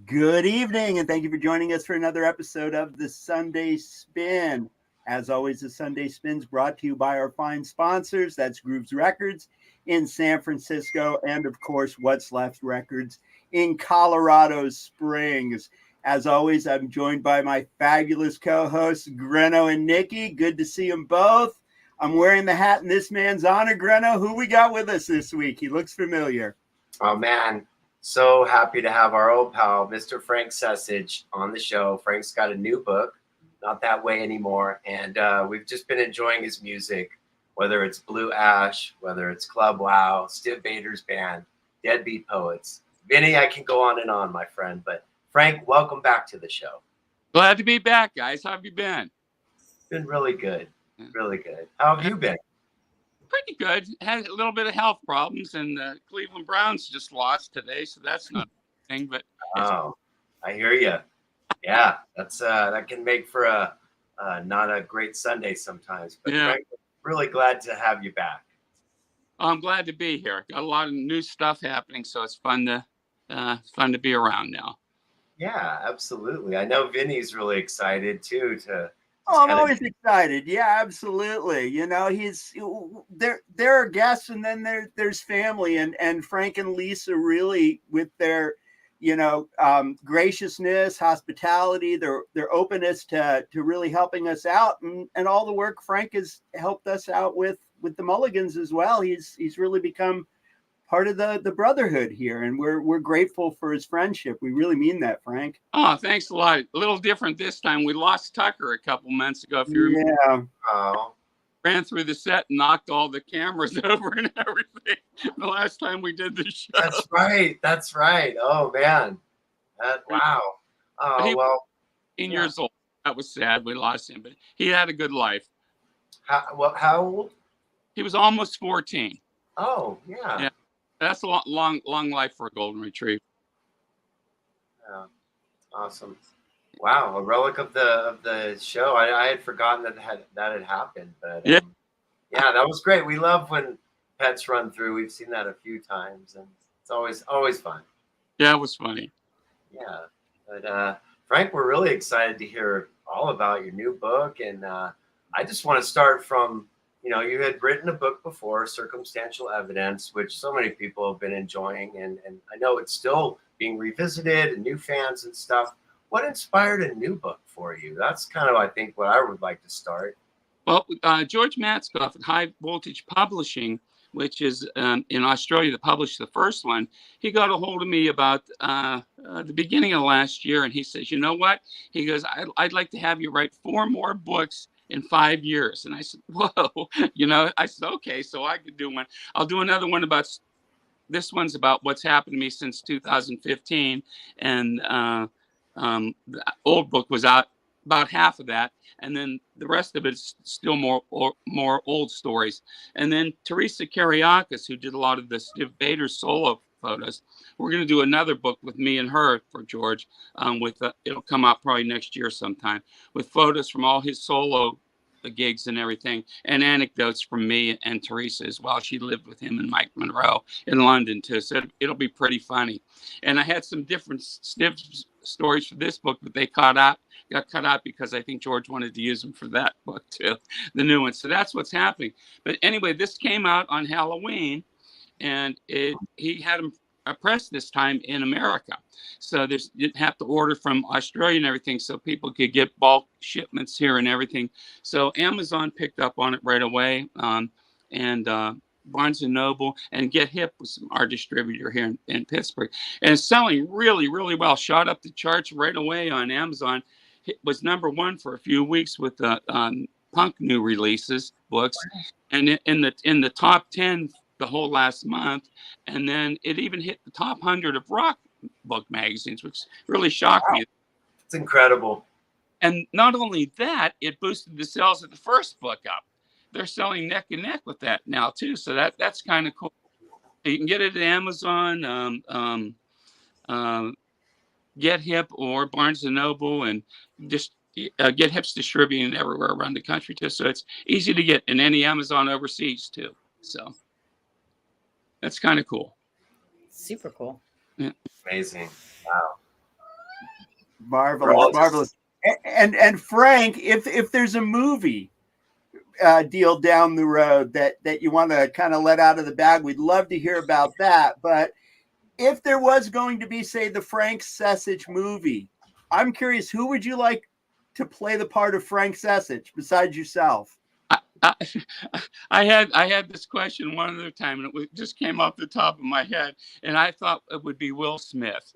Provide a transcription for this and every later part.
Good evening, and thank you for joining us for another episode of the Sunday Spin. As always, the Sunday Spin's brought to you by our fine sponsors. That's Grooves Records in San Francisco, and of course, What's Left Records in Colorado Springs. As always, I'm joined by my fabulous co-hosts, Greno and Nikki. Good to see them both. I'm wearing the hat in this man's honor. Greno, who we got with us this week? He looks familiar. Oh, man. So happy to have our old pal, Mr. Frank Secich, on the show. Frank's got a new book, Not That Way Anymore. And we've just been enjoying his music, whether it's Blue Ash, whether it's Club Wow, Stiv Bader's band, Deadbeat Poets. Vinny, I can go on and on, my friend. But Frank, welcome back to the show. Glad to be back, guys. How have you been? Been really good. Really good. How have you been? Pretty good. Had a little bit of health problems, and the Cleveland Browns just lost today, so that's not a thing. But oh, I hear you. Yeah, that's that can make for a not a great Sunday sometimes. But yeah, Frank, really glad to have you back. I'm glad to be here. Got a lot of new stuff happening, so it's fun to be around now. Yeah, absolutely. I know Vinny's really excited too to. Oh, I'm always excited. Yeah, absolutely. You know, there are guests, and then there's family, and Frank and Lisa really, with their, graciousness, hospitality, their openness to really helping us out, and all the work Frank has helped us out with the Mulligans as well. He's really become part of the brotherhood here, and we're grateful for his friendship. We really mean that, Frank. Oh, thanks a lot. A little different this time. We lost Tucker a couple months ago. If you remember. Yeah. Oh. Ran through the set and knocked all the cameras over and everything. The last time we did the show. That's right. That's right. Oh man. Wow. Oh well. 18 years old. That was sad. We lost him, but he had a good life. How old? He was almost 14. Oh yeah. Yeah. That's a long life for a golden retriever. Yeah, awesome. Wow, a relic of the show. I had forgotten that had happened, but yeah, that was great. We love when pets run through. We've seen that a few times, and it's always fun. Yeah, it was funny. Yeah, but Frank, we're really excited to hear all about your new book, and I just want to start from. You had written a book before, Circumstantial Evidence, which so many people have been enjoying. And I know it's still being revisited and new fans and stuff. What inspired a new book for you? That's kind of, I think, what I would like to start. Well, George Matskoff at High Voltage Publishing, which is in Australia that published the first one, he got a hold of me about the beginning of last year. And he says, you know what? He goes, I'd like to have you write 4 more books in 5 years. And I said, whoa, I said, okay, so I could do one. I'll do another one about, this one's about what's happened to me since 2015. And the old book was out about half of that. And then the rest of it's still more old stories. And then Teresa Kariakis, who did a lot of the Stiv Bader solo photos, we're going to do another book with me and her for George. It'll come out probably next year sometime, with photos from all his solo gigs and everything, and anecdotes from me and Teresa as well. She lived with him and Mike Monroe in London too, so it'll be pretty funny. And I had some different Stiv stories for this book, but they got cut out because I think George wanted to use them for that book too, the new one. So that's what's happening. But anyway, this came out on Halloween, and he had them pressed this time in America. So you didn't have to order from Australia and everything, so people could get bulk shipments here and everything. So Amazon picked up on it right away, and Barnes & Noble and Get Hip was our distributor here in Pittsburgh. And it's selling really, really well. Shot up the charts right away on Amazon. It was #1 for a few weeks with the punk new releases books, and in the top 10 the whole last month. And then it even hit the top 100 of rock book magazines, which really shocked me. It's incredible. And not only that, it boosted the sales of the first book up. They're selling neck and neck with that now too. So that's kind of cool. You can get it at Amazon, Get Hip, or Barnes & Noble, and just Get Hip's distributing everywhere around the country too. So it's easy to get in any Amazon overseas too. So that's kind of cool. Super cool. Yeah. Amazing. Wow. Marvelous, marvelous. And Frank, if there's a movie deal down the road that you want to kind of let out of the bag, we'd love to hear about that. But if there was going to be, say, the Frank Secich movie, I'm curious, who would you like to play the part of Frank Secich besides yourself? I, I had this question one other time, and it just came off the top of my head, and I thought it would be Will Smith.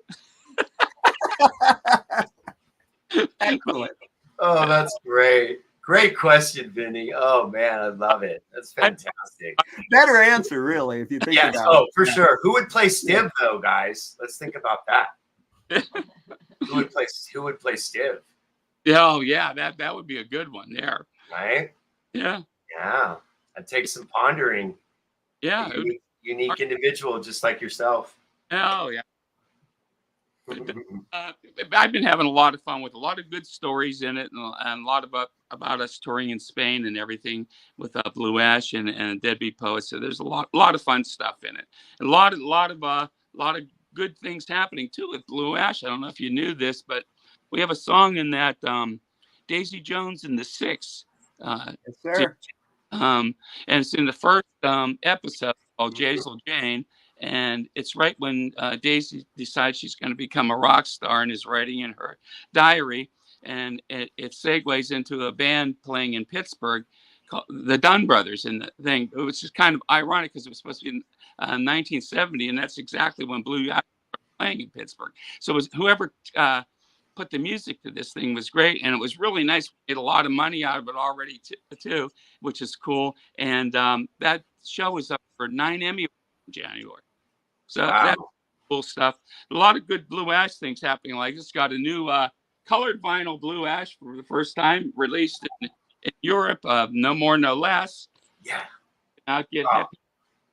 Excellent. Oh, that's great. Great question, Vinny. Oh man, I love it. That's fantastic. Better answer, really, if you think about it. Oh, for sure. Who would play Stiv though, guys? Let's think about that. Who would play Stiv? Oh yeah, that would be a good one there. Right? Yeah. Yeah. That takes some pondering. Yeah. Unique individual just like yourself. Oh yeah. I've been having a lot of fun with a lot of good stories in it, and a lot about us touring in Spain and everything with Blue Ash and Deadbeat Poets. So there's a lot of fun stuff in it. A lot of good things happening too with Blue Ash. I don't know if you knew this, but we have a song in that Daisy Jones and the Six. Yes, sir. And it's in the first episode called Jazel Jane. And it's right when Daisy decides she's going to become a rock star and is writing in her diary. And it segues into a band playing in Pittsburgh called the Dunn Brothers. And the thing, it was just kind of ironic because it was supposed to be in 1970. And that's exactly when Blue Eyes was playing in Pittsburgh. So it was whoever put the music to this thing was great. And it was really nice. We made a lot of money out of it already too, which is cool. And that show was up for 9 Emmy in January. So that's cool stuff. A lot of good Blue Ash things happening. Like just got a new colored vinyl Blue Ash for the first time released in Europe. No More, No Less. Yeah. Out get happy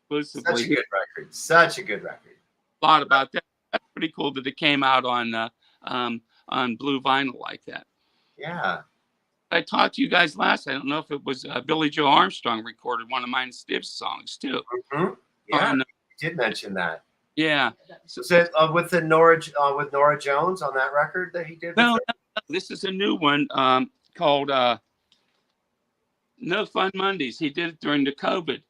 exclusively. Such a good record. Such a good record. A lot about that. That's pretty cool that it came out on blue vinyl like that. Yeah. I talked to you guys last. I don't know if it was Billy Joe Armstrong recorded one of mine Stiv's songs too. Mm-hmm. Yeah, you did mention that. Yeah. So is it with Nora Jones on that record that he did? No, this is a new one called No Fun Mondays. He did it during the COVID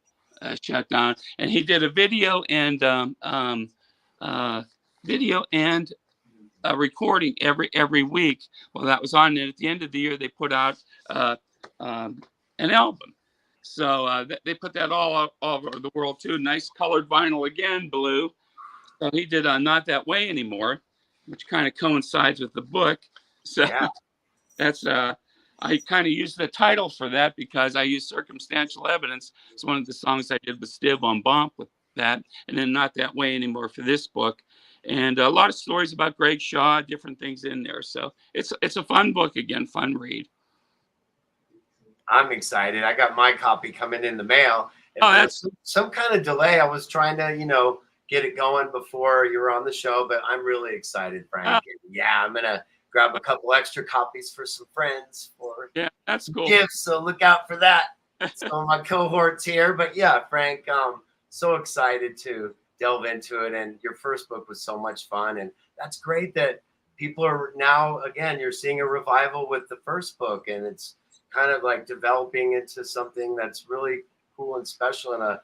shutdown, and he did a video and recording every week. Well, that was on it. At the end of the year, they put out an album. So they put that all over the world too. Nice colored vinyl again, blue. So he did Not That Way Anymore, which kind of coincides with the book. So yeah. That's I kind of used the title for that because I used Circumstantial Evidence. It's one of the songs I did with Stiv on Bomp with that, and then Not That Way Anymore for this book. And a lot of stories about Greg Shaw, different things in there. So it's a fun book again, fun read. I'm excited. I got my copy coming in the mail. And that's some kind of delay. I was trying to, get it going before you were on the show, but I'm really excited, Frank. Yeah, I'm gonna grab a couple extra copies for some friends for that's cool gifts. So look out for that. Some of my cohorts here, but yeah, Frank, so excited to delve into it. And your first book was so much fun, and that's great that people are now again. You're seeing a revival with the first book, and it's kind of like developing into something that's really cool and special and a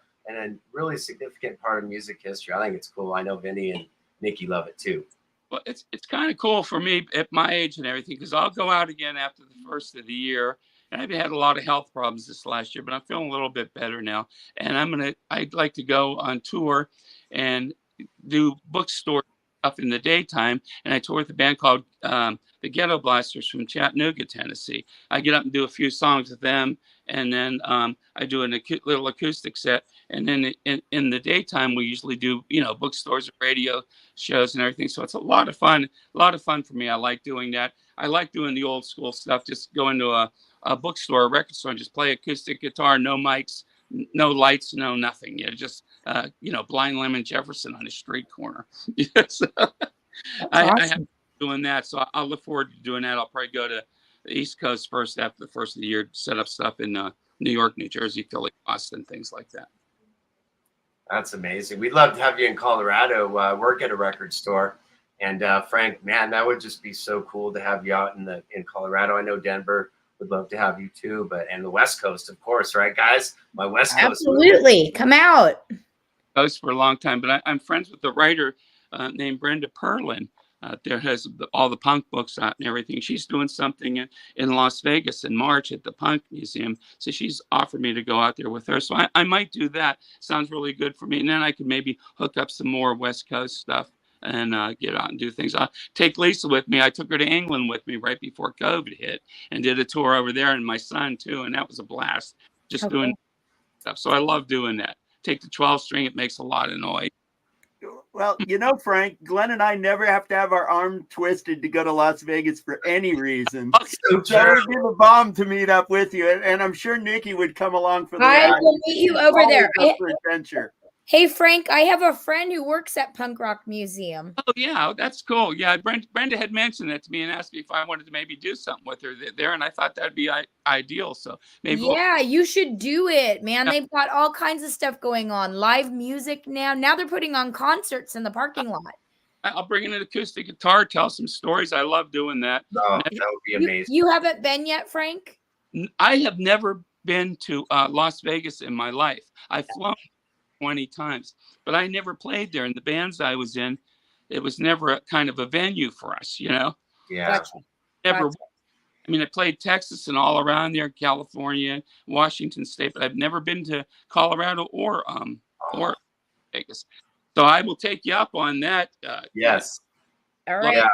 really significant part of music history. I think it's cool. I know Vinny and Nikki love it too. Well, it's kind of cool for me at my age and everything, because I'll go out again after the first of the year. And I've had a lot of health problems this last year, but I'm feeling a little bit better now. And I'd like to go on tour and do bookstore stuff in the daytime. And I tour with a band called the Ghetto Blasters from Chattanooga, Tennessee. I get up and do a few songs with them, and then I do a little acoustic set. And then in the daytime, we usually do, bookstores and radio shows and everything. So it's a lot of fun for me. I like doing that. I like doing the old school stuff, just going to a bookstore, a record store, and just play acoustic guitar, no mics, no lights, no nothing. Just, Blind Lemon Jefferson on a street corner. So I have doing that. So I'll look forward to doing that. I'll probably go to the East Coast first after the first of the year, set up stuff in New York, New Jersey, Philly, Boston, things like that. That's amazing. We'd love to have you in Colorado, work at a record store. And Frank, man, that would just be so cool to have you out in Colorado. I know Denver would love to have you too, and the West Coast, of course, right, guys? My West Coast. Absolutely, come out. Those for a long time, but I'm friends with the writer named Brenda Perlin. There has all the punk books out and everything. She's doing something in Las Vegas in March at the Punk Museum. So she's offered me to go out there with her. So I might do that. Sounds really good for me. And then I could maybe hook up some more West Coast stuff and get out and do things. I'll take Lisa with me. I took her to England with me right before COVID hit and did a tour over there, and my son too. And that was a blast, just doing stuff. So I love doing that. Take the 12 string. It makes a lot of noise. Well, Frank, Glenn and I never have to have our arm twisted to go to Las Vegas for any reason. So it would be the bomb to meet up with you, and I'm sure Nikki would come along for I that. will meet you over there. For adventure. Hey, Frank, I have a friend who works at Punk Rock Museum. Oh, yeah, that's cool. Yeah, Brenda had mentioned that to me and asked me if I wanted to maybe do something with her there, and I thought that'd be ideal. So maybe you should do it, man. They've got all kinds of stuff going on. Live music now. Now they're putting on concerts in the parking lot. I'll bring in an acoustic guitar, tell some stories. I love doing that. Oh, that would be amazing. You haven't been yet, Frank? I have never been to Las Vegas in my life. I've flown 20 times, but I never played there. And the bands I was in, it was never a kind of a venue for us, Yeah. Gotcha. Never. Gotcha. I mean, I played Texas and all around there, California, Washington State, but I've never been to Colorado or Vegas. So I will take you up on that. Yes. All right. Yeah.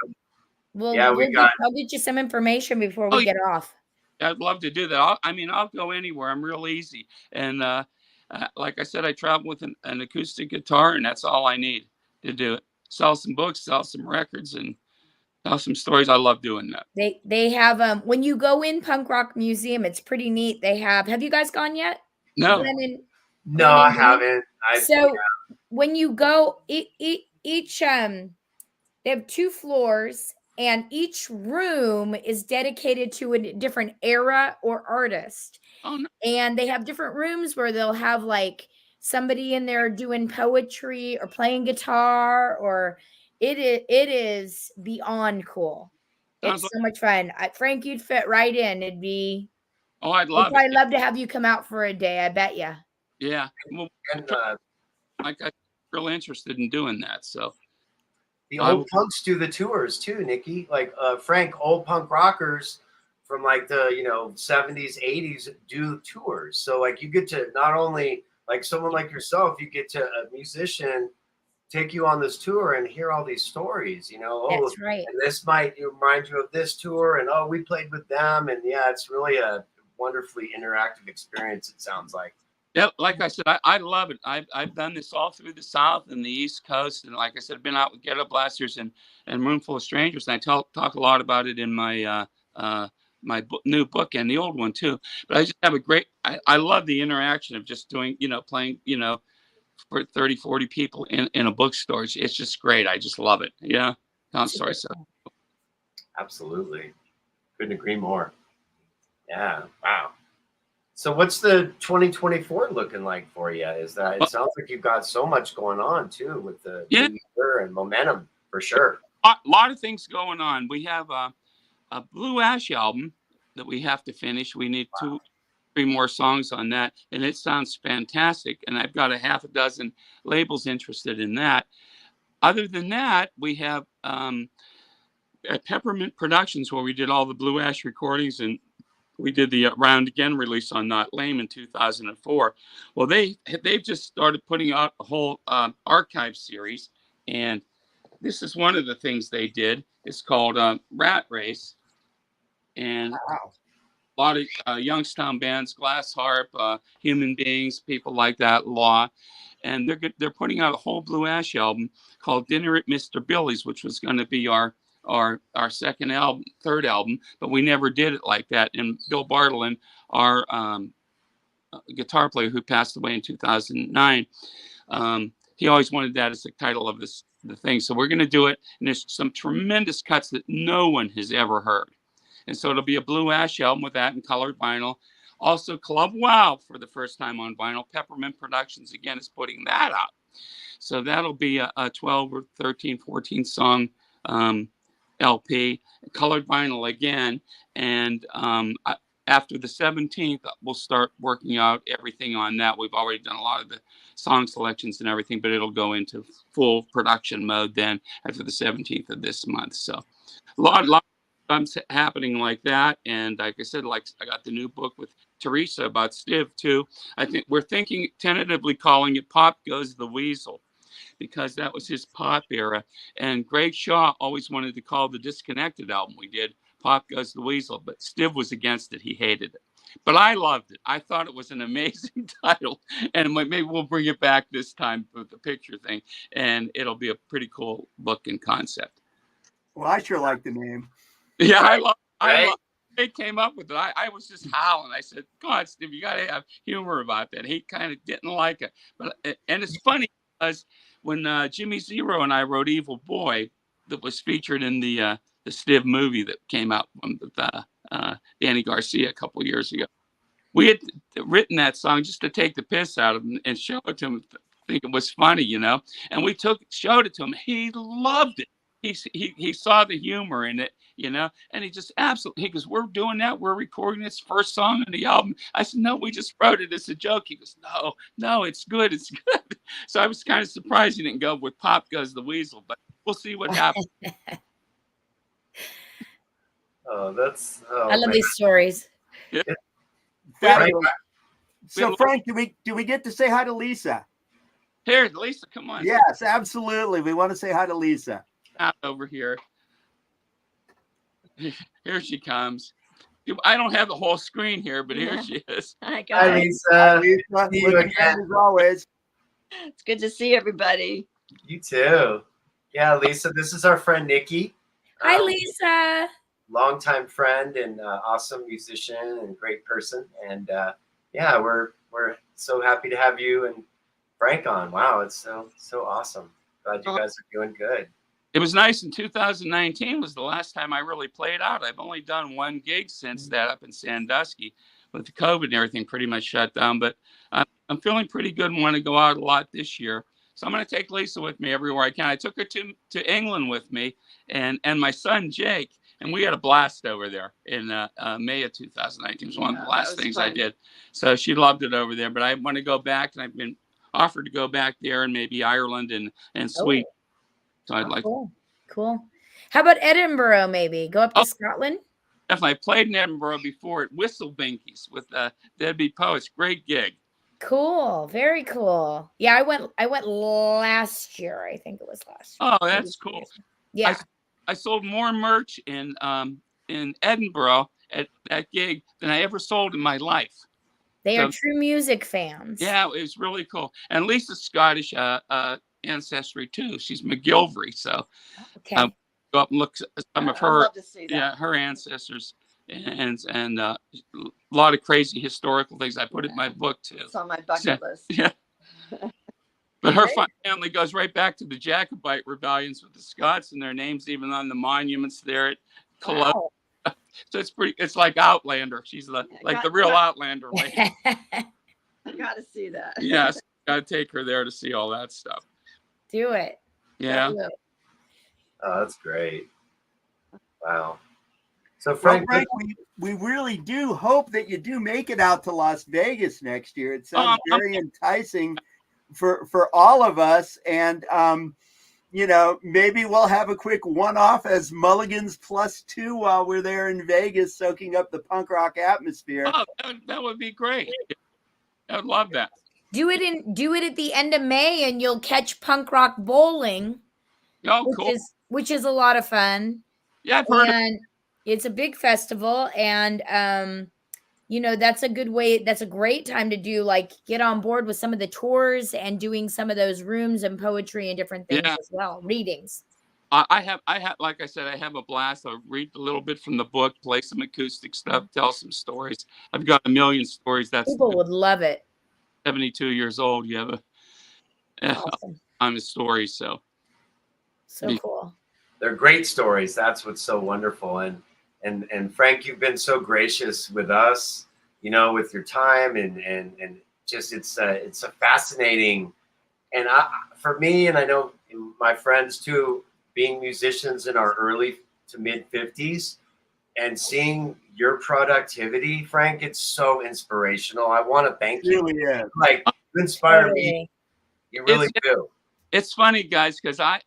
Well, I'll get you some information before we get off. I'd love to do that. I'll go anywhere. I'm real easy. And like I said, I travel with an acoustic guitar, and that's all I need to do it. Sell some books, sell some records, and tell some stories. I love doing that. They have when you go in Punk Rock Museum, it's pretty neat. They have you guys gone yet? No. No, I haven't. When you go, each they have 2 floors, and each room is dedicated to a different era or artist. Oh, no. And they have different rooms where they'll have like somebody in there doing poetry or playing guitar, or it is beyond cool. It's so much fun. Frank, you'd fit right in. It'd be. Oh, I'd love it. I'd love to have you come out for a day. I bet you. Yeah. Well, I'm real interested in doing that. So the old punks do the tours too, Nikki. Like Frank, old punk rockers from like the 70s, 80s do tours. So like you get to not only like someone like yourself, you get to a musician take you on this tour and hear all these stories, That's right. And this might remind you of this tour, and we played with them, and yeah, it's really a wonderfully interactive experience, it sounds like. Yeah, like I said, I love it. I've done this all through the South and the East Coast, and like I said, I've been out with Ghetto Blasters and Roomful of Strangers, and I talk a lot about it in my new book and the old one too. But I just have I love the interaction of just doing, playing, for 30, 40 people in a bookstore. It's just great. I just love it. Yeah. I'm sorry. So. Absolutely. Couldn't agree more. Yeah. Wow. So what's the 2024 looking like for you? It sounds like you've got so much going on too with the year and momentum for sure. A lot of things going on. We have a Blue Ash album that we have to finish. We need 2-3 more songs on that, and it sounds fantastic. And I've got a half a dozen labels interested in that. Other than that, we have at Peppermint Productions, where we did all the Blue Ash recordings, and we did the Round Again release on Not Lame in 2004. Well, they've just started putting out a whole archive series, and this is one of the things they did. It's called Rat Race, and a lot of Youngstown bands, Glass Harp, Human Beings, people like that, Law, and they're putting out a whole Blue Ash album called Dinner at Mr. Billy's, which was going to be our second album, third album, but we never did it like that. And Bill Bartlin, our guitar player who passed away in 2009, he always wanted that as the title of the thing. So we're going to do it, and there's some tremendous cuts that no one has ever heard. And so it'll be a Blue Ash album with that in colored vinyl. Also, Club Wow for the first time on vinyl. Peppermint Productions again is putting that out. So that'll be a 12 or 13, 14 song LP, colored vinyl again, and after the 17th, we'll start working out everything on that. We've already done a lot of the song selections and everything, but it'll go into full production mode then after the 17th of this month. So a lot of things happening like that. And like I said, like I got the new book with Teresa about Stiv too. I think we're thinking tentatively calling it Pop Goes the Weasel, because that was his pop era. And Greg Shaw always wanted to call the Disconnected album we did Pop Goes the Weasel, but Stiv was against it. He hated it. But I loved it. I thought it was an amazing title. And maybe we'll bring it back this time with the picture thing. And it'll be a pretty cool look and concept. Well, I sure like the name. Yeah, I love They came up with it. I was just howling. I said, God, Steve, you got to have humor about that. He kind of didn't like it. And it's funny because when Jimmy Zero and I wrote Evil Boy, that was featured in the Stiv movie that came out with Danny Garcia a couple years ago, we had written that song just to take the piss out of him and show it to him, think it was funny, you know. And we showed it to him. He loved it. He saw the humor in it, you know, and he just absolutely, he goes, we're doing that. We're recording this first song on the album. I said, no, we just wrote it as a joke. He goes, no, it's good. It's good. So I was kind of surprised he didn't go with Pop Goes the Weasel, but we'll see what happens. I love these stories. Yeah. So Frank, do we get to say hi to Lisa? Here, Lisa, come on. Yes, absolutely. We want to say hi to Lisa. Over here. Here she comes. I don't have the whole screen here, but here she is. Hi, guys. Hi, Lisa. Lisa, See you again. as always. It's good to see everybody. You too. Yeah, Lisa, this is our friend Nikki. Hi, Lisa. Longtime friend and awesome musician and great person. And yeah, we're so happy to have you and Frank on. Wow, it's so awesome. Glad you guys are doing good. It was nice. In 2019 was the last time I really played out. I've only done one gig since that up in Sandusky, with the COVID and everything pretty much shut down. But I'm feeling pretty good and want to go out a lot this year. So I'm going to take Lisa with me everywhere I can. I took her to England with me and my son Jake, and we had a blast over there in May of 2019. It was one of the last things I did. So she loved it over there. But I want to go back, and I've been offered to go back there and maybe Ireland and Sweden. So I'd like cool. How about Edinburgh? Maybe go up to Scotland. Definitely. I played in Edinburgh before at Whistle Binkies with Deadbeat Poets. Great gig. Cool. Very cool. Yeah, I went last year. I think it was last year. Oh, that's cool. Yeah. I sold more merch in Edinburgh at that gig than I ever sold in my life. They are true music fans. Yeah, it was really cool. And Lisa's Scottish ancestry too. She's McGilvery, so go up and look at some of her her ancestors and a lot of crazy historical things I put in my book too. It's on my bucket list. Yeah. But her family goes right back to the Jacobite rebellions with the Scots, and their names even on the monuments there at Cologne. Wow. So it's like Outlander. She's the real Outlander lady. I gotta see that. Yes, gotta take her there to see all that stuff. Do it. Yeah. Oh, that's great. Wow. So Frank, we really do hope that you do make it out to Las Vegas next year. It sounds very enticing for all of us. And you know, maybe we'll have a quick one-off as Mulligans +2 while we're there in Vegas, soaking up the punk rock atmosphere. Oh, that would be great. I would love that. Do it at the end of May, and you'll catch Punk Rock Bowling. Oh, cool. Which is a lot of fun. Yeah, I've heard. And it's a big festival, and you know, that's a good way. That's a great time to get on board with some of the tours and doing some of those rooms and poetry and different things as well. Readings. I have, like I said, I have a blast. I read a little bit from the book, play some acoustic stuff, tell some stories. I've got a million stories. People would love it. 72 years old. You have I'm a story. So cool. They're great stories. That's what's so wonderful. And Frank, you've been so gracious with us, you know, with your time and just it's a fascinating, and for me, and I know my friends too, being musicians in our early to mid 50s and seeing your productivity, Frank, it's so inspirational. I want to thank It you. really is. Like, you inspire me. Totally. You really do. It's funny, guys, because I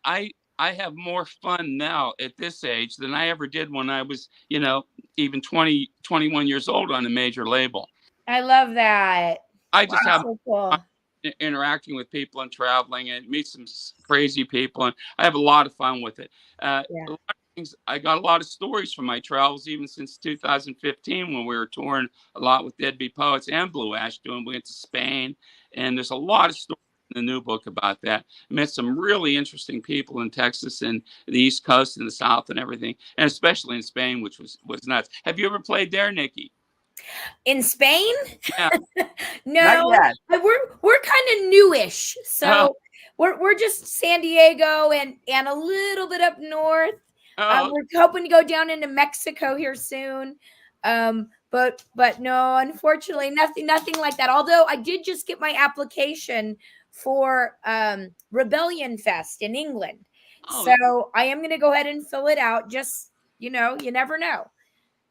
have more fun now at this age than I ever did when I was, even 20, 21 years old on a major label. I love that. I just have So cool. interacting with people and traveling and meet some crazy people, and I have a lot of fun with it. A lot of things, I got a lot of stories from my travels, even since 2015 when we were touring a lot with Deadbeat Poets and Blue Ash. We went to Spain, and there's a lot of stories in the new book about that. I met some really interesting people in Texas and the East Coast and the South and everything, and especially in Spain, which was nuts. Have you ever played there, Nikki? In Spain? Yeah. No, Not yet. we're kind of newish. So we're just San Diego and a little bit up north. We're hoping to go down into Mexico here soon. But no, unfortunately, nothing like that. Although I did just get my application for Rebellion Fest in England. So I am going to go ahead and fill it out. Just, you never know.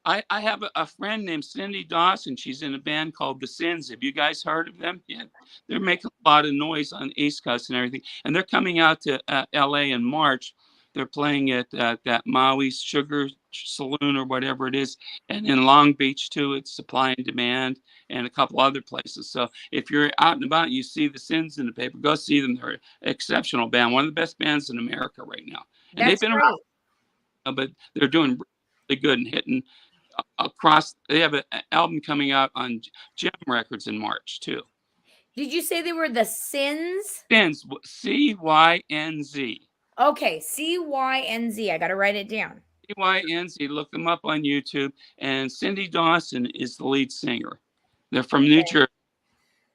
I have a friend named Cindy Dawson. She's in a band called The Sins. Have you guys heard of them? Yeah, they're making a lot of noise on the East Coast and everything. And they're coming out to LA in March. They're playing at that Maui's Sugar Saloon or whatever it is. And in Long Beach, too, it's Supply and Demand and a couple other places. So if you're out and about and you see The Sins in the paper, go see them. They're an exceptional band, one of the best bands in America right now. And they've been around, but they're doing really good and hitting across. They have an album coming out on Gem Records in March too. Did you say they were the Sins? Sins, C-Y-N-Z. Okay, C-Y-N-Z. I got to write it down. C-Y-N-Z. Look them up on YouTube. And Cindy Dawson is the lead singer. They're from New Jersey.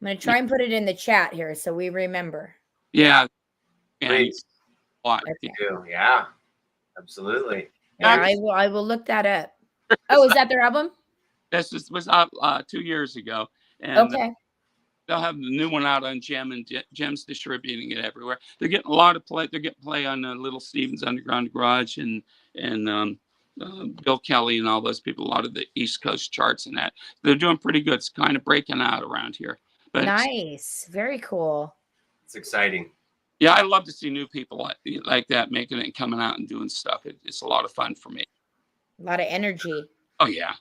I'm going to try and put it in the chat here so we remember. Yeah. Please. Yeah, absolutely. Yeah, I will look that up. Oh, is that their album? This was out 2 years ago. And okay. They'll have the new one out on Gem, and Gem's distributing it everywhere. They're getting a lot of play. They're getting play on Little Steven's Underground Garage and Bill Kelly and all those people, a lot of the East Coast charts and that. They're doing pretty good. It's kind of breaking out around here. But nice. Very cool. It's exciting. Yeah, I love to see new people like that making it and coming out and doing stuff. It's a lot of fun for me. A lot of energy. Oh, yeah.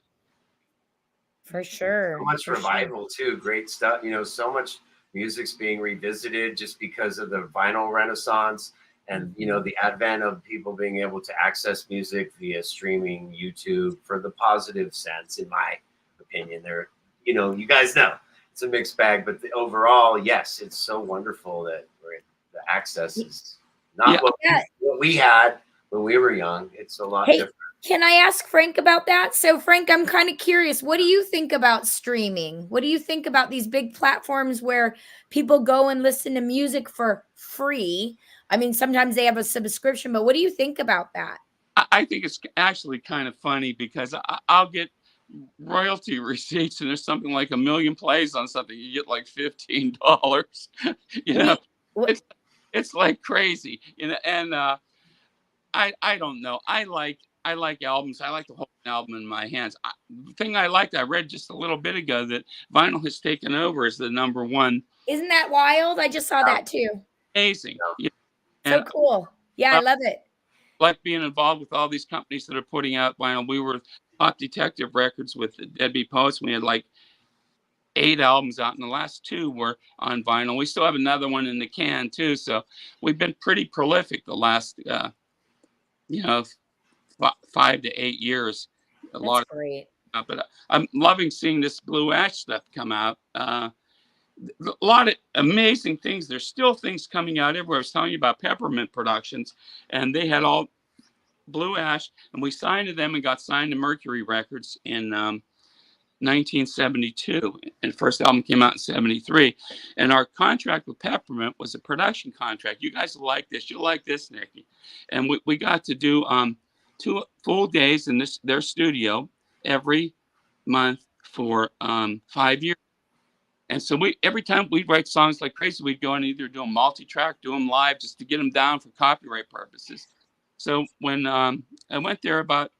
For sure. So much revival, too. Great stuff. So much music's being revisited just because of the vinyl renaissance and, the advent of people being able to access music via streaming, YouTube, for the positive sense, in my opinion. You guys know it's a mixed bag, but overall, yes, it's so wonderful that the access is not what we had when we were young. It's a lot different. Can I ask Frank about that? So, Frank, I'm kind of curious. What do you think about streaming? What do you think about these big platforms where people go and listen to music for free? I mean, sometimes they have a subscription, but what do you think about that? I think it's actually kind of funny because I'll get royalty receipts and there's something like 1 million plays on something. You get like $15. It's like crazy. And I don't know. I like albums. I like to hold an album in my hands. The thing I liked, I read just a little bit ago that vinyl has taken over as the number one. Isn't that wild? I just saw that too. Amazing. So cool. Yeah, I love it. Like being involved with all these companies that are putting out vinyl. We were Hot Detective Records with the Deadbeat Poets. We had like 8 albums out, and the last 2 were on vinyl. We still have another one in the can too. So we've been pretty prolific the last 5 to 8 years. That's great. But I'm loving seeing this Blue Ash stuff come out. A lot of amazing things. There's still things coming out everywhere. I was telling you about Peppermint Productions, and they had all Blue Ash, and we signed to them and got signed to Mercury Records in 1972. And the first album came out in 73. And our contract with Peppermint was a production contract. You guys will like this. You'll like this, Nikki. And we got to do 2 full days in their studio every month for 5 years. And so every time we'd write songs like crazy, we'd go and either do them multi-track, do them live, just to get them down for copyright purposes. So when I went there about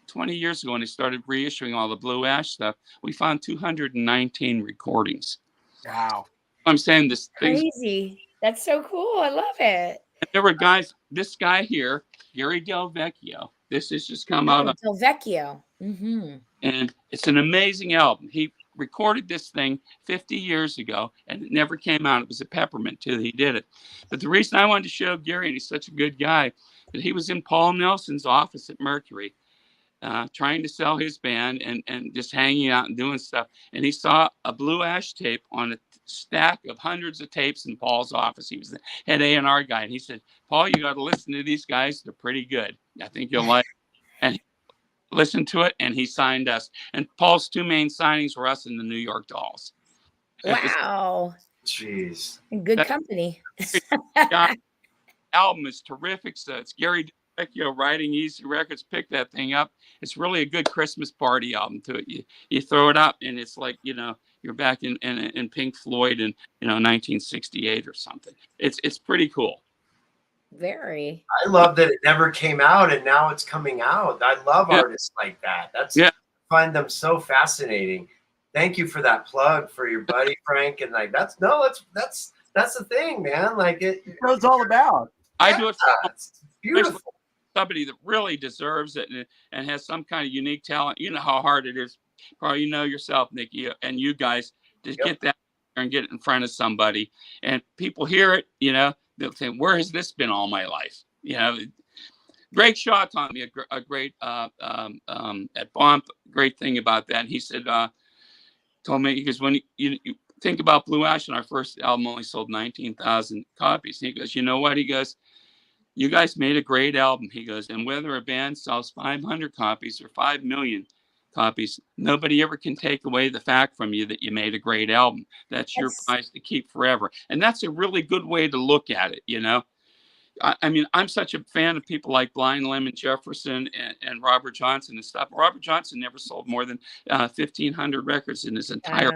20 years ago and they started reissuing all the Blue Ash stuff, we found 219 recordings. Wow. I'm saying this things. Crazy. That's so cool. I love it. There were guys, this guy here, Gary Del Vecchio. This has just come out. Del Vecchio. Mm-hmm. And it's an amazing album. He recorded this thing 50 years ago and it never came out. It was a peppermint till he did it. But the reason I wanted to show Gary, and he's such a good guy, that he was in Paul Nelson's office at Mercury trying to sell his band and just hanging out and doing stuff. And he saw a Blue Ash tape on a stack of hundreds of tapes in Paul's office. He was the head A&R guy. And he said, Paul, you got to listen to these guys. They're pretty good. I think you'll like it. And listened to it, and he signed us. And Paul's two main signings were us and the New York Dolls. Wow. Jeez. Good company. Album is terrific. So it's Gary Vecchio writing Easy Records. Pick that thing up. It's really a good Christmas party album to it. You throw it up, and it's like, you know, you're back in Pink Floyd in 1968 or something. It's pretty cool. Very. I love that it never came out and now it's coming out. I love artists like that. I find them so fascinating. Thank you for that plug for your buddy Frank. And like that's the thing, man. Like it's all about. I do it for it's beautiful. Somebody that really deserves it and has some kind of unique talent. You know how hard it is. Probably you know yourself, Nikki, and you guys to get that and get it in front of somebody. And people hear it, you know, they'll say, where has this been all my life? You know, Greg Shaw taught me a great at Bomp, great thing about that. And he said, told me, because when you think about Blue Ash, and our first album only sold 19,000 copies. And he goes, you know what? He goes, you guys made a great album. He goes, and whether a band sells 500 copies or 5 million copies, nobody ever can take away the fact from you that you made a great album. That's your prize to keep forever. And that's a really good way to look at it, you know. I mean, I'm such a fan of people like Blind Lemon Jefferson and Robert Johnson and stuff. Robert Johnson never sold more than 1,500 records in his entire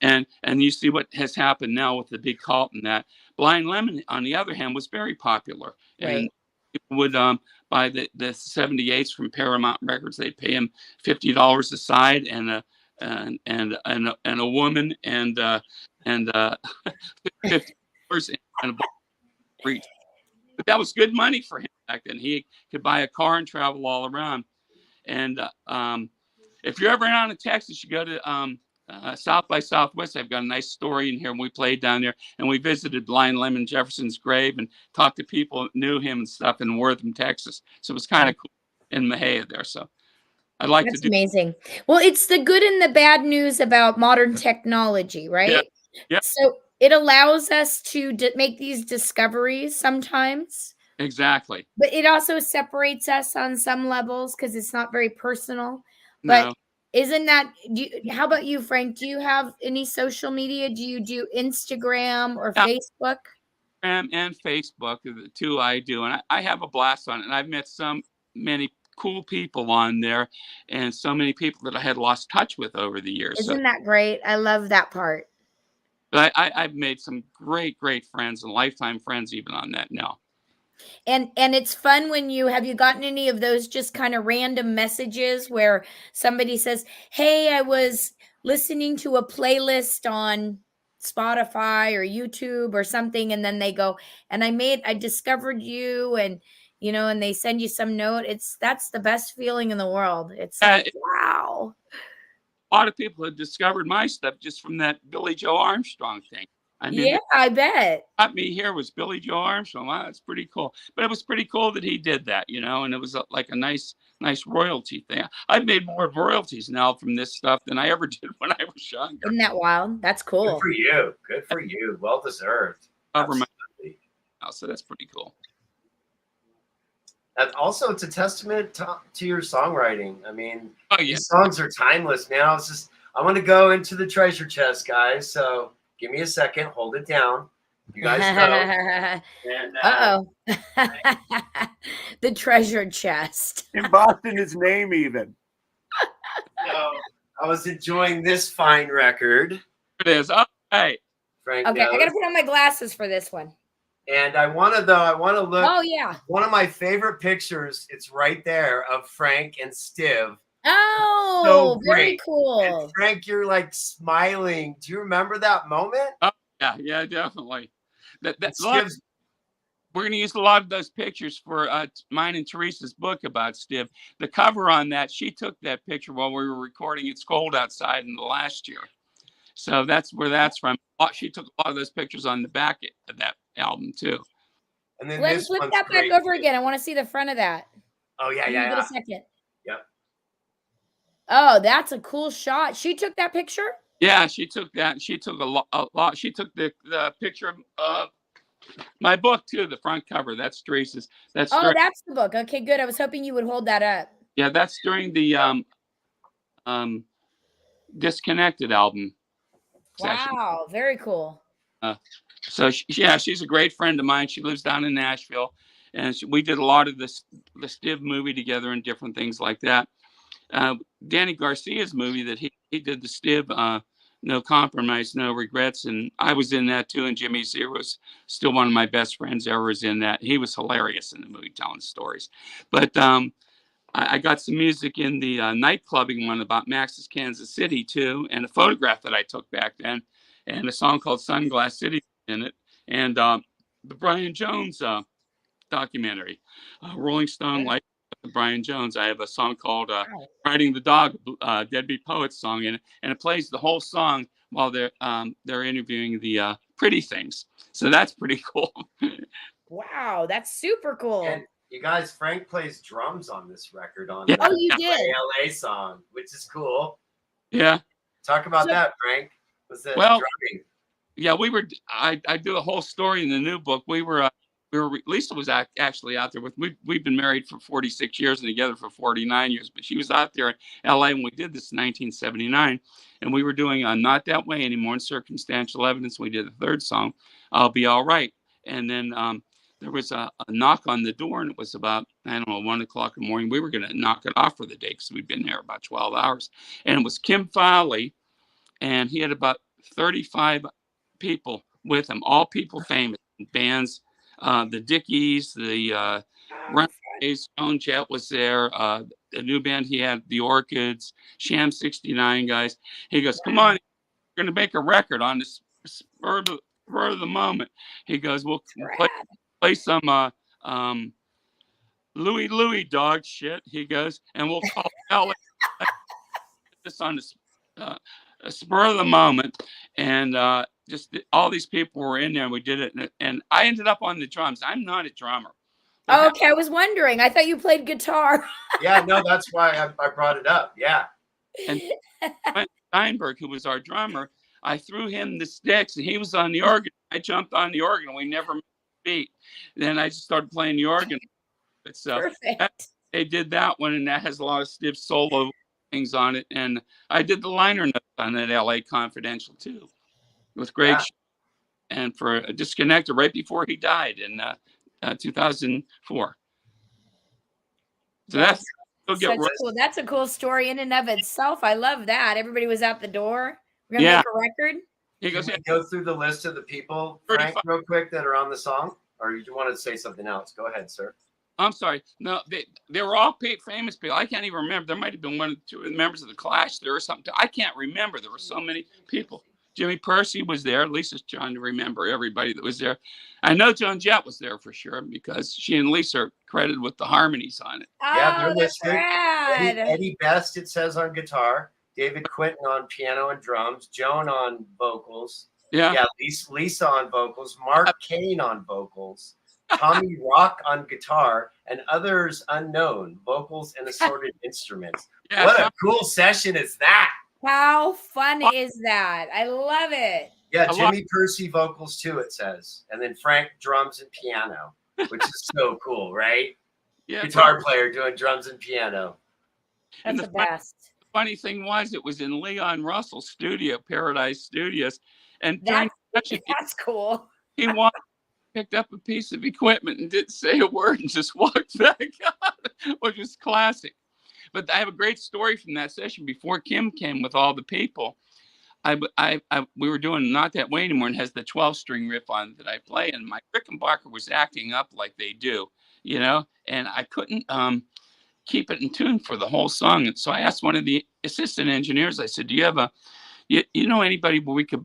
and you see what has happened now with the big cult and that. Blind Lemon, on the other hand, was very popular. And people would buy the 78s from Paramount Records. They'd pay him $50 a side and a woman and $50 and a breach. But that was good money for him back then. He could buy a car and travel all around. And if you're ever down in Texas, you go to South by Southwest. I've got a nice story in here. We played down there, and we visited Blind Lemon Jefferson's grave and talked to people that knew him and stuff in Wortham, Texas. So it was kind of cool in Mahia there. So I'd like to do. Amazing. Well, it's the good and the bad news about modern technology, right? Yeah. So it allows us to make these discoveries sometimes. Exactly. But it also separates us on some levels because it's not very personal. But isn't that, how about you, Frank? Do you have any social media? Do you do Instagram or Facebook? Instagram and Facebook are the two I do. And I have a blast on it. And I've met many cool people on there and so many people that I had lost touch with over the years. Isn't that great? I love that part. But I've made some great friends and lifetime friends even on that now. And it's fun when have you gotten any of those just kind of random messages where somebody says, hey, I was listening to a playlist on Spotify or YouTube or something, and then they go, and I discovered you, and you know, and they send you some note. That's the best feeling in the world. It's like, wow. A lot of people have discovered my stuff just from that Billy Joe Armstrong thing. I mean, yeah, I bet. What got me here was Billy Joe Armstrong. Wow, that's pretty cool. But it was pretty cool that he did that, you know, and it was like a nice royalty thing. I've made more royalties now from this stuff than I ever did when I was younger. Isn't that wild? That's cool. Good for you. Good for you. Well deserved. So that's pretty cool. And also, it's a testament to your songwriting. I mean, these songs are timeless, man. I want to go into the treasure chest, guys. So give me a second. Hold it down. You guys know. And, the treasure chest. In Boston, his name even. So I was enjoying this fine record. It is. All right. Frank okay, I got to put on my glasses for this one. And I want to look. Oh yeah. One of my favorite pictures, it's right there, of Frank and Stiv. Oh, very great. cool. And Frank, you're like smiling. Do you remember that moment? Oh, yeah, definitely. And Stiv's We're going to use a lot of those pictures for mine and Teresa's book about Stiv. The cover on that, she took that picture while we were recording It's Cold Outside in the last year. So that's where that's from. She took a lot of those pictures on the back of that album too. And then Glenn, this flip one's that great. back over again. I want to see the front of that. Oh, yeah, Give yeah, me yeah. a second. Yep. Oh, that's a cool shot. She took that picture? Yeah, she took that. She took a lot. She took the picture of my book too, the front cover. That's Teresa's. That's that's the book. Okay, good. I was hoping you would hold that up. Yeah, that's during the Disconnected album session. Wow, very cool. So she's a great friend of mine. She lives down in Nashville, and we did a lot of the Stiv movie together and different things like that. Danny Garcia's movie that he did, the Stiv, No Compromise, No Regrets, and I was in that too. And Jimmy Zier was still one of my best friends ever was in that. He was hilarious in the movie, telling stories. But I got some music in the nightclubbing one about Max's Kansas City too, and a photograph that I took back then, and a song called Sunglass City in it, and the Brian Jones documentary, Rolling Stone Life of Brian Jones. I have a song called Riding the Dog, Deadbeat Poets song in it, and it plays the whole song while they're interviewing the Pretty Things. So that's pretty cool. Wow, that's super cool. And you guys, Frank plays drums on this record on Yeah. the Oh, you did? LA song, which is cool. Yeah. Talk about So- that, Frank. Was that Well, drumming? Yeah, I do a whole story in the new book. Lisa was actually out there with, we've been married for 46 years and together for 49 years, but she was out there in LA when we did this in 1979, and we were doing Not That Way Anymore in Circumstantial Evidence. We did the third song, I'll Be All Right. And then there was a knock on the door, and it was about, I don't know, 1 o'clock in the morning. We were going to knock it off for the day because we'd been there about 12 hours. And it was Kim Fowley, and he had about 35 people with him, all people famous bands, the Dickies, the Runaways, Joan Jett was there, the new band he had, the Orchids, Sham 69 guys. He goes, come on, we're going to make a record on this spur of the moment. He goes, we'll play some Louie dog shit, he goes, and we'll call LA this on the spur of the moment. And just all these people were in there, and we did it. And I ended up on the drums. I'm not a drummer. Okay, I was wondering. I thought you played guitar. Yeah, no, that's why I brought it up. Yeah. And Steinberg, who was our drummer, I threw him the sticks, and he was on the organ. I jumped on the organ, and we never missed a beat. Then I just started playing the organ. So Perfect. they did that one, and that has a lot of stiff solo things on it. And I did the liner notes on that LA Confidential too, with Greg, and for Disconnected right before he died in 2004. So that's cool. That's a cool story in and of itself. I love that. Everybody was out the door. We're gonna make a record. He goes, go through the list of the people, Frank, real quick, that are on the song, or you wanted to say something else? Go ahead, sir. I'm sorry. No, they were all famous people. I can't even remember. There might have been 1 or 2 members of the Clash there or something. I can't remember. There were so many people. Jimmy Percy was there. Lisa's trying to remember everybody that was there. I know Joan Jett was there for sure because she and Lisa are credited with the harmonies on it. Yeah, they're listed. Eddie Best, it says, on guitar. David Quinton on piano and drums. Joan on vocals. Yeah, Lisa on vocals. Mark Kane on vocals. Tommy Rock on guitar, and others unknown, vocals and assorted instruments. Yeah, what a cool session is that? How fun is that? I love it. Yeah, Jimmy Percy vocals too, it says. And then Frank drums and piano, which is so cool, right? Yeah, guitar player doing drums and piano. That's the best. The funny thing was, it was in Leon Russell's studio, Paradise Studios. And that's cool. He picked up a piece of equipment and didn't say a word and just walked back out, which was classic. But I have a great story from that session. Before Kim came with all the people, we were doing Not That Way Anymore, and has the 12-string riff on that I play, and my Rickenbacker was acting up like they do, and I couldn't keep it in tune for the whole song. And so I asked one of the assistant engineers, I said, do you have you know anybody where we could,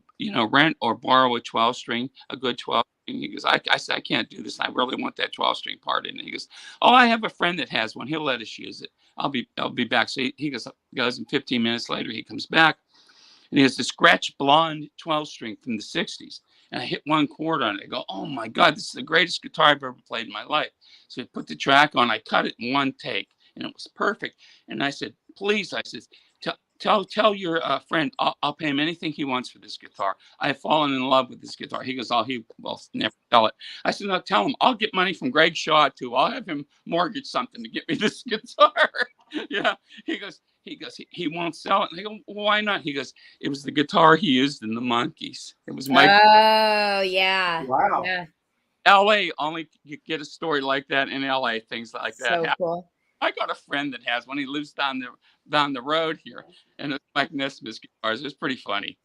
rent or borrow a 12-string, a good 12-string? He goes, I said, I can't do this. I really want that 12-string part in it. He goes, oh, I have a friend that has one. He'll let us use it. I'll be back. So he goes, and 15 minutes later, he comes back, and he has this scratch blonde 12-string from the 60s. And I hit one chord on it. I go, oh my God, this is the greatest guitar I've ever played in my life. So I put the track on. I cut it in one take, and it was perfect. And I said, please, I said, tell your friend I'll pay him anything he wants for this guitar. I've fallen in love with this guitar. He goes, well, never tell it. I said, no, tell him I'll get money from Greg Shaw too. I'll have him mortgage something to get me this guitar. Yeah. He goes, he won't sell it. And I go, well, why not? He goes, it was the guitar he used in the Monkees. It was my. Oh yeah. Wow. Yeah. LA, only you get a story like that in LA, things like that So happen. cool. I got a friend that has one. He lives down the road here, and it's like Nesmith guitars. It's pretty funny.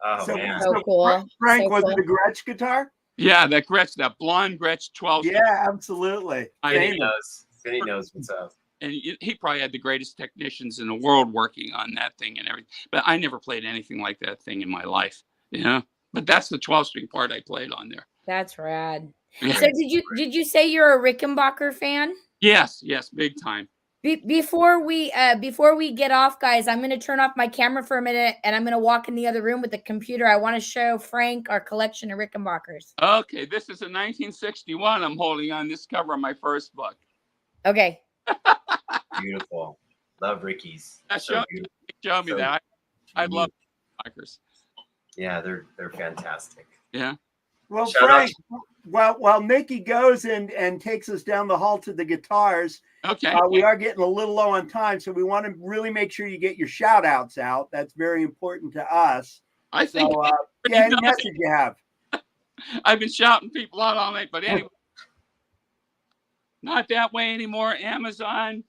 Oh So, man. So cool. Frank, So was cool. it a Gretsch guitar? Yeah, that blonde Gretsch 12. Yeah, absolutely. Vinny knows what's up. And he probably had the greatest technicians in the world working on that thing and everything. But I never played anything like that thing in my life, But that's the 12-string part I played on there. That's rad. Yeah. So did you say you're a Rickenbacker fan? Yes, big time. Before we get off, guys, I'm going to turn off my camera for a minute, and I'm going to walk in the other room with the computer. I want to show Frank our collection of Rickenbackers. Okay, this is a 1961 I'm holding on this cover of my first book. Okay. Beautiful. Love Ricky's. Show me that. I love Rickenbackers. Yeah, they're fantastic. Yeah. Well, Shout Frank, while Mickey goes and takes us down the hall to the guitars, Okay. we are getting a little low on time, so we want to really make sure you get your shout outs out. That's very important to us. I think any message you have. I've been shouting people out all night, but anyway, Not That Way Anymore. Amazon,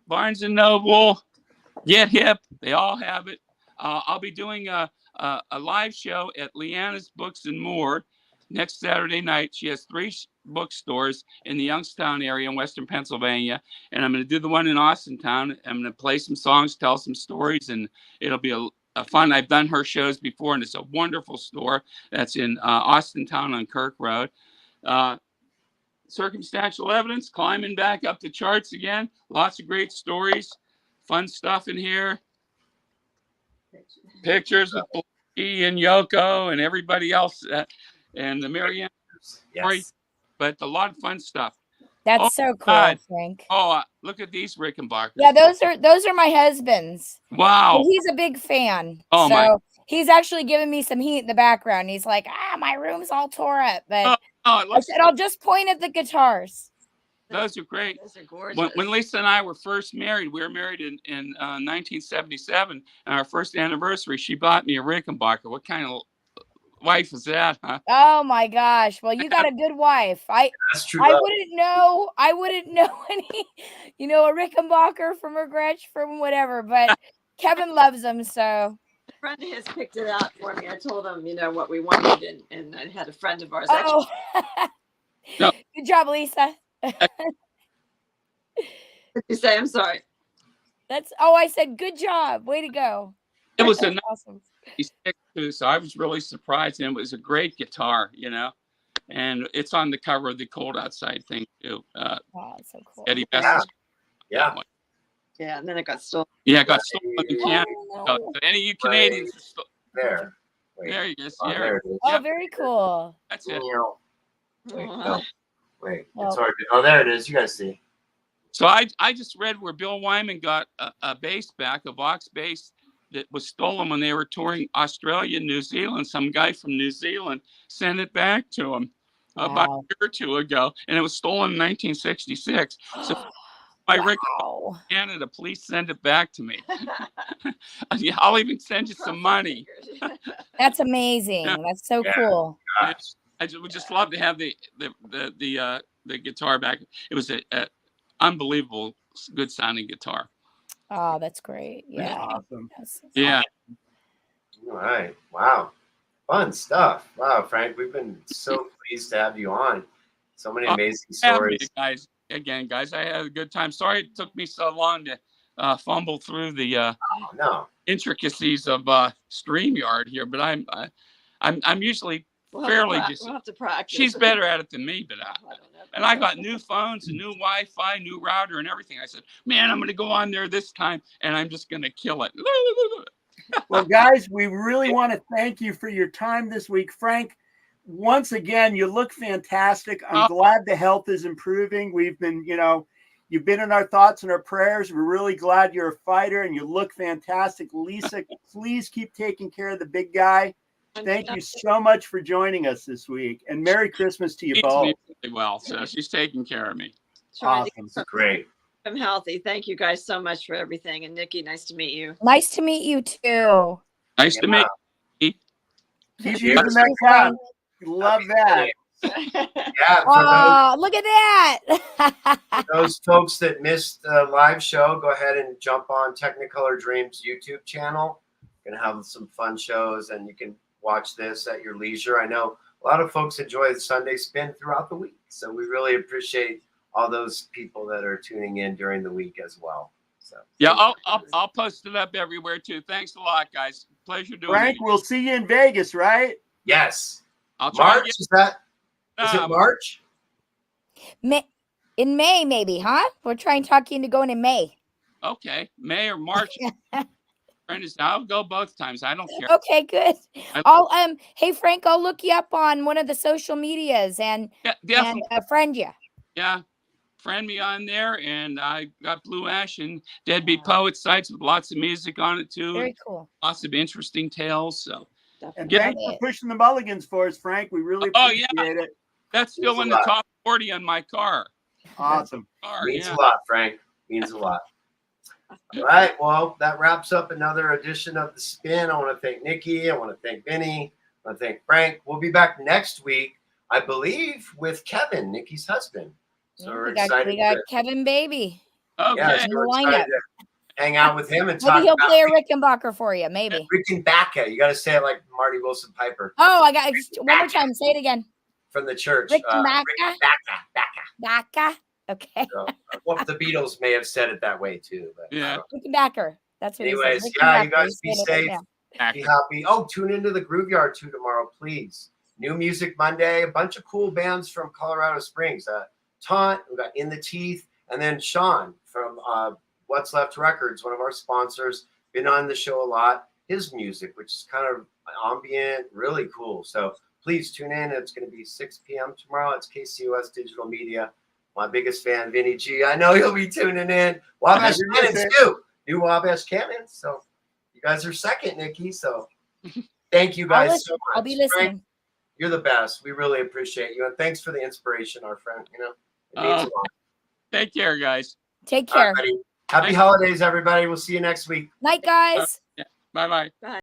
Barnes and Noble, Get Hip, they all have it. I'll be doing a live show at Leanna's Books and More next Saturday night. She has 3 bookstores in the Youngstown area in Western Pennsylvania, and I'm going to do the one in Austintown. I'm going to play some songs, tell some stories, and it'll be a fun. I've done her shows before, and it's a wonderful store that's in Austintown on Kirk Road. Circumstantial Evidence, climbing back up the charts again. Lots of great stories, fun stuff in here. Pictures of Blakey and Yoko and everybody else, and the Marianne story, but a lot of fun stuff. That's so cool, God. Frank. Oh, look at these Rickenbackers. Yeah, those are my husband's. Wow. He's a big fan. Oh, so he's actually giving me some heat in the background. He's like, my room's all tore up. But I said, I'll just point at the guitars. Those are great. Those are gorgeous. When Lisa and I were first married, we were married in 1977. And our first anniversary, she bought me a Rickenbacker. What kind of wife is that, huh? Oh my gosh. Well, you got a good wife. That's true. I wouldn't know any, a Rickenbacker from a Gretsch from whatever, but Kevin loves them. So A friend of his picked it out for me. I told him, what we wanted, and I had a friend of ours. No. Good job, Lisa. What did you say? I'm sorry. I said good job. Way to go. It was That's awesome. 96 too, so I was really surprised, and it was a great guitar, and it's on the cover of the Cold Outside thing too. Wow, that's so cool. Eddie Best. Yeah. Yeah, and then it got stolen. Yeah, it got stolen in Canada. Oh, So any of you Canadians, There. Wait. there you go. There it is. oh, very cool. That's it. Wait, no. Wait. Well- It's hard to, oh, there it is. You guys see. So I just read where Bill Wyman got a bass back, a Vox bass that was stolen when they were touring Australia and New Zealand. Some guy from New Zealand sent it back to him about a Wow. year or two ago, and it was stolen in 1966. So my Rick Wow. Canada, please send it back to me. I'll even send you some money. That's amazing. Yeah. That's so Yeah. cool. Would just love to have the guitar back. It was a unbelievable, good sounding guitar. Oh, that's great. Yeah. Awesome. Yes. Yeah. All right. Wow. Fun stuff. Wow, Frank, we've been so pleased to have you on. So many amazing stories. Guys. Again, guys, I had a good time. Sorry it took me so long to fumble through the No. intricacies of StreamYard here, but I'm usually fairly just. We'll have to practice. She's better at it than me, but I got new phones, a new Wi-Fi, new router, and everything. I said, man, I'm going to go on there this time, and I'm just going to kill it. Well, guys, we really want to thank you for your time this week. Frank, once again, you look fantastic. I'm glad the health is improving. We've been, you've been in our thoughts and our prayers. We're really glad you're a fighter and you look fantastic. Lisa, please keep taking care of the big guy. Thank you so much for joining us this week, and Merry Christmas to you both. Really well, so she's taking care of me. Awesome. Great. I'm healthy. Thank you guys so much for everything. And Nikki, nice to meet you. Nice to meet you too. Nice to meet you. Keep using that cup. Love that. Yeah. Oh, look at that. Those folks that missed the live show, go ahead and jump on Technicolor Dreams YouTube channel. Gonna have some fun shows, and you can watch this at your leisure. I know a lot of folks enjoy the Sunday Spin throughout the week, so we really appreciate all those people that are tuning in during the week as well. So yeah, I'll post it up everywhere too. Thanks a lot, guys. Pleasure doing it. Frank, we'll see you in Vegas, right? yes. I'll try March, is it March? In May, maybe, huh? We're trying to talk you into going in May. Okay, May or March. I'll go both times. I don't care. Okay, good. Hey Frank, I'll look you up on one of the social medias and friend you. Yeah, friend me on there, and I got Blue Ash and Deadbeat Poet sites with lots of music on it too. Very cool. Lots of interesting tales. So, and thanks for pushing the mulligans for us, Frank. We really appreciate it. That's still in the top 40 on my car. Awesome. Means a lot, Frank. Means a lot. All right. Well, that wraps up another edition of The Spin. I want to thank Nikki. I want to thank Vinny. I want to thank Frank. We'll be back next week, I believe, with Kevin, Nikki's husband. So we're excited. We got Kevin Baby. Okay. Yeah, so we're excited to hang out with him and talk. Maybe he'll play a Rickenbacker for you. Maybe. Rickenbacker. You got to say it like Marty Wilson Piper. Oh, I got one more time. Say it again. From the church. Rickenbacker. Baka. Okay. So, well, the Beatles may have said it that way too. But yeah. Rickenbacker. That's what. Anyways, yeah, you guys be safe. Be happy. Oh, tune into the Grooveyard too tomorrow, please. New Music Monday. A bunch of cool bands from Colorado Springs. Taunt, we got In the Teeth, and then Sean from What's Left Records, one of our sponsors, been on the show a lot. His music, which is kind of ambient, really cool. So please tune in. It's going to be 6 p.m. tomorrow. It's KCOS Digital Media. My biggest fan, Vinny G. I know he'll be tuning in. Wabash Cannons too. New Wabash Cannons. So you guys are second, Nikki. So thank you guys so much. I'll be listening. Frank, you're the best. We really appreciate you. And thanks for the inspiration, our friend. It means a lot. Take care, guys. Take care. Happy holidays, everybody. We'll see you next week. Night, guys. Bye-bye. Bye.